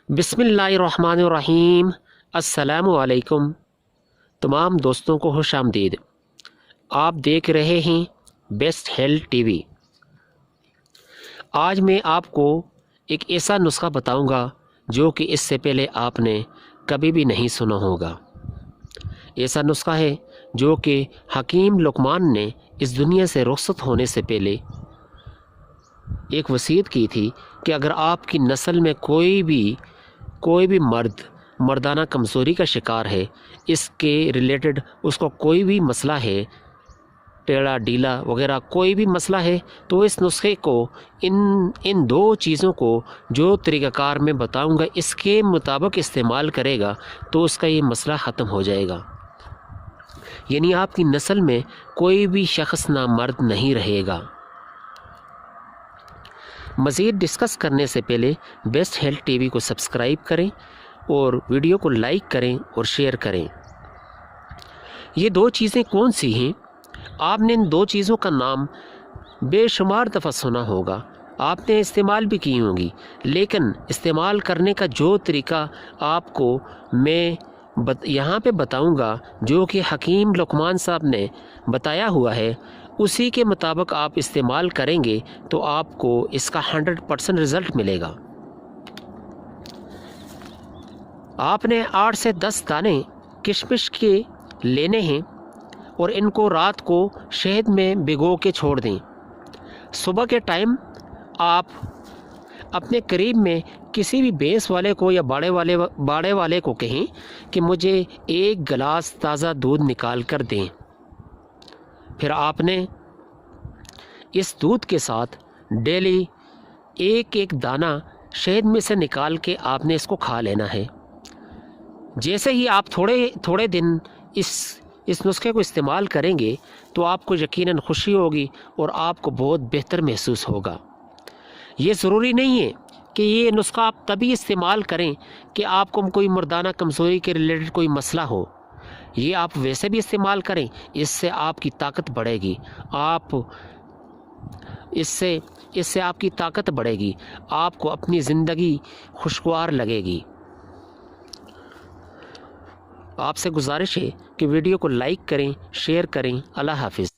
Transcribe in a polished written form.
बिस्मिल्लाहिर्रहमानिर्रहीम। अस्सलामु अलैकुम। तमाम दोस्तों को खुश आमदीद। आप देख रहे हैं बेस्ट हेल्थ टीवी। आज मैं आपको एक ऐसा नुस्खा बताऊंगा जो कि इससे पहले आपने कभी भी नहीं सुना होगा। ऐसा नुस्खा है जो कि हकीम लुकमान ने इस दुनिया से रुखसत होने से पहले एक वसीयत की थी कि अगर आपकी नस्ल में कोई भी मर्दाना कमज़ोरी का शिकार है, इसके रिलेटेड उसको कोई भी मसला है, टेढ़ा ढीला वगैरह कोई भी मसला है, तो इस नुस्खे को इन दो चीज़ों को जो तरीक़ाकार मैं बताऊंगा इसके मुताबिक इस्तेमाल करेगा तो उसका ये मसला ख़त्म हो जाएगा। यानी आपकी नस्ल में कोई भी शख्स नामर्द नहीं रहेगा। मज़ीद डिस्कस करने से पहले बेस्ट हेल्थ टीवी को सब्सक्राइब करें और वीडियो को लाइक करें और शेयर करें। ये दो चीज़ें कौन सी हैं? आपने इन दो चीज़ों का नाम बेशुमार दफ़ा सुना होगा, आपने इस्तेमाल भी की होंगी, लेकिन इस्तेमाल करने का जो तरीका आपको मैं यहाँ पे बताऊँगा जो कि हकीम लुकमान साहब ने बताया हुआ है, उसी के मुताबिक आप इस्तेमाल करेंगे तो आपको इसका 100% रिज़ल्ट मिलेगा। आपने 8 से 10 दाने किशमिश के लेने हैं और इनको रात को शहद में भिगो के छोड़ दें। सुबह के टाइम आप अपने करीब में किसी भी भैंस वाले को या बाड़े वाले को कहें कि मुझे 1 गिलास ताज़ा दूध निकाल कर दें। फिर आपने इस दूध के साथ डेली एक दाना शहद में से निकाल के आपने इसको खा लेना है। जैसे ही आप थोड़े दिन इस नुस्खे को इस्तेमाल करेंगे तो आपको यकीनन खुशी होगी और आपको बहुत बेहतर महसूस होगा। ये ज़रूरी नहीं है कि ये नुस्खा आप तभी इस्तेमाल करें कि आपको कोई मर्दाना कमज़ोरी के रिलेटेड कोई मसला हो। ये आप वैसे भी इस्तेमाल करें, इससे आपकी ताकत बढ़ेगी। इससे आपकी ताकत बढ़ेगी, आपको अपनी ज़िंदगी खुशगवार लगेगी। आपसे गुजारिश है कि वीडियो को लाइक करें, शेयर करें। अल्लाह हाफिज़।